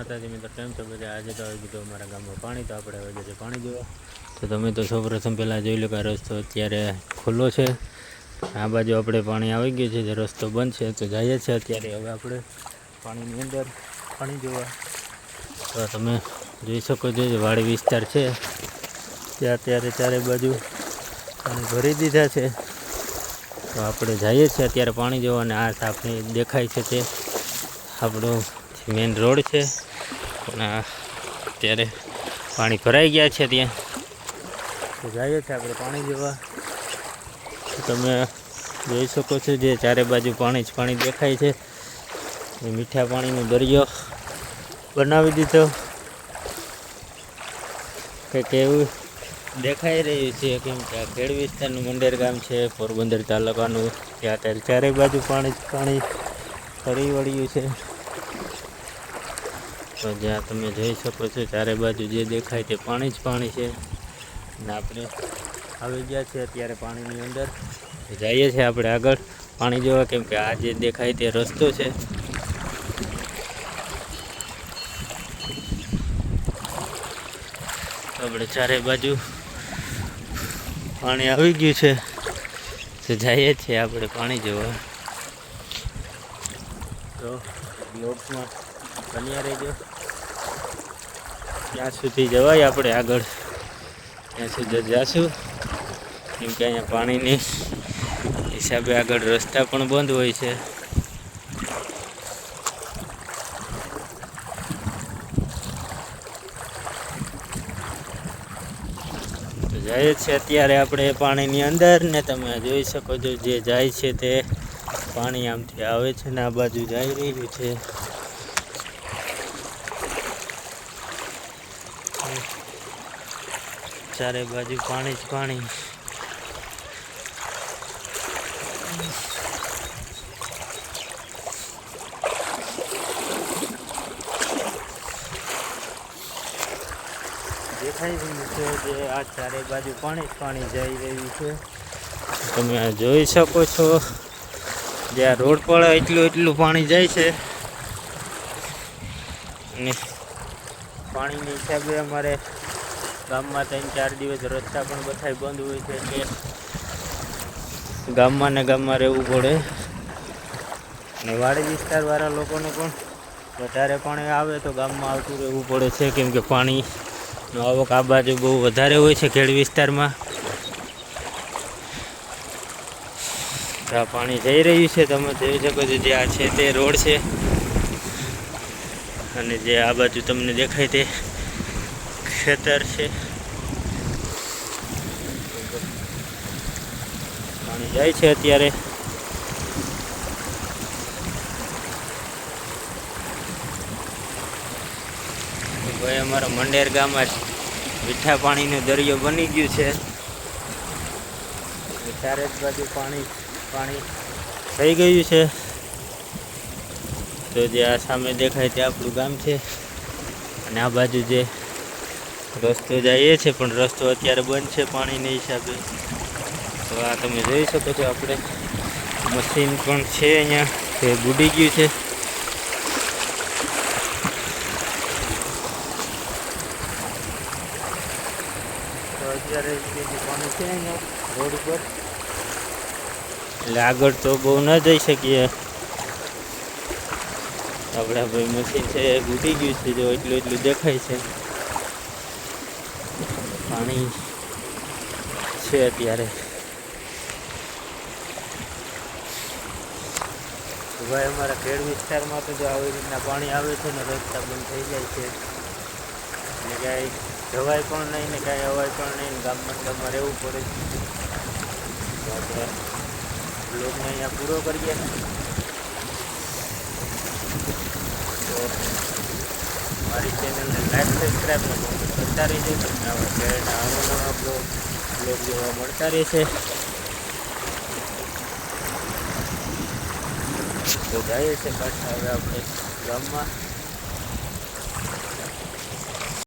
માતાજી મિત્રો, કેમ છો બધા? આજે તો આવી ગયું અમારા ગામમાં પાણી, તો આપણે હવે જશે પાણી જોવા. તો તમે તો સૌપ્રથમ પહેલાં જોઈ લો કે રસ્તો અત્યારે ખુલ્લો છે. આ બાજુ આપણે પાણી આવી ગયું છે, જે રસ્તો બંધ છે તો જઈએ છીએ અત્યારે હવે આપણે પાણીની અંદર પાણી જોવા. તો તમે જોઈ શકો છો, જે વાડી વિસ્તાર છે ત્યાં અત્યારે ચારે બાજુ પાણી ભરી દીધા છે. તો આપણે જઈએ છીએ અત્યારે પાણી જોવા, અને આ આપણે દેખાય છે તે આપણો મેઇન રોડ છે. અને અત્યારે પાણી ભરાઈ ગયા છે ત્યાં, તો જઈએ છીએ આપણે પાણી જોવા. તમે જોઈ શકો છો, જે ચારે બાજુ પાણી જ પાણી દેખાય છે. એ મીઠા પાણીનો દરિયો બનાવી દીધો કંઈક એવું દેખાઈ રહ્યું છે, કેમ કે આ ખેડ વિસ્તારનું મંડેર ગામ છે, પોરબંદર તાલુકાનું. ત્યાં અત્યારે ચારે બાજુ પાણી જ પાણી ફરી વળ્યું છે. તો જ્યાં તમે જોઈ શકો છો, ચારે બાજુ જે દેખાય તે પાણી જ પાણી છે. અને આપણે આવી ગયા છે અત્યારે પાણીની અંદર, જઈએ છીએ આપણે આગળ પાણી જોવા, કેમ કે આ જે દેખાય તે રસ્તો છે. આપણે ચારે બાજુ પાણી આવી ગયું છે, તો જઈએ છીએ આપણે પાણી જોવા. તો બ્લોગમાં બન્યા રહેજો, ત્યાં સુધી જવાય આપણે આગળ, ત્યાં સુધી જઈશું. કેમ કે અહીંયા પાણીની હિસાબે આગળ રસ્તા પણ બંધ હોય છે. તો જાય છે અત્યારે આપણે પાણીની અંદર, ને તમે જોઈ શકો છો જે જાય છે તે પાણી આમથી આવે છે ને આ બાજુ જઈ રહ્યું છે. ચારે બાજુ પાણી જ પાણી. દેખાઈ રહ્યું છે જે આ ચારે બાજુ પાણી જ પાણી જઈ રહ્યું છે. તમે આ જોઈ શકો છો, જે આ રોડ પર એટલું પાણી જાય છે. અને પાણીની હિસાબે અમારે ગામમાં 3-4 દિવસ રસ્તા પણ બધા બંધ હોય છે, એટલે ગામમાં ને ગામમાં રહેવું પડે. અને વાડી વિસ્તારવાળા લોકોને પણ વધારે પાણી આવે તો ગામમાં આવતું રહેવું પડે છે, કેમ કે પાણીનો આવક આ બાજુ બહુ વધારે હોય છે ખેડ વિસ્તારમાં. આ પાણી જઈ રહ્યું છે, તમે જોઈ શકો છો જે આ છે તે રોડ છે. અને જે આ બાજુ તમને દેખાય તે ખેતર છે. પાણી જાય છે અત્યારે. ભાઈ અમારા મંડેર ગામમાં જ મીઠા પાણીનો દરિયો બની ગયું છે. ચારે જ બાજુ પાણી પાણી થઈ ગયું છે. તો જે આ સામે દેખાય તે આપણું ગામ છે, અને આ બાજુ જે રસ્તો જાય છે, પણ રસ્તો અત્યારે બંધ છે પાણીના હિસાબે. તો આ તમે જોઈ શકો છો, આપણે મશીન પણ છે અહીંયા, તે બુડી ગયું છે. તો અત્યારે પાણી છે અહીંયા રોડ ઉપર, એટલે આગળ તો બહુ ન જઈ શકીએ. આપણા ભાઈ મશીન છે એ બુડી ગયું છે, જો એટલું દેખાય છે. પાણી છે અત્યારે. ભાઈ અમારા ખેડ વિસ્તારમાં તો જો આવી રીતના પાણી આવે છે ને રસ્તા બંધ થઈ જાય છે, એટલે કાંઈ જવાય પણ નહીં ને કાંઈ અવાય પણ નહીં, ગામમાં રહેવું પડે. તો આપણે બ્લોગને અહીંયા પૂરો કરીએ. તો મારી ચેનલને લાઈક સબસ્ક્રાઈબ ને કોમેન્ટ કરતા રહેજો. તમને આવા ખેડના નવા બ્લોગ જોવા મળતા રહેશે. તો જઈએ છીએ પાછા હવે આપણે ગામમાં.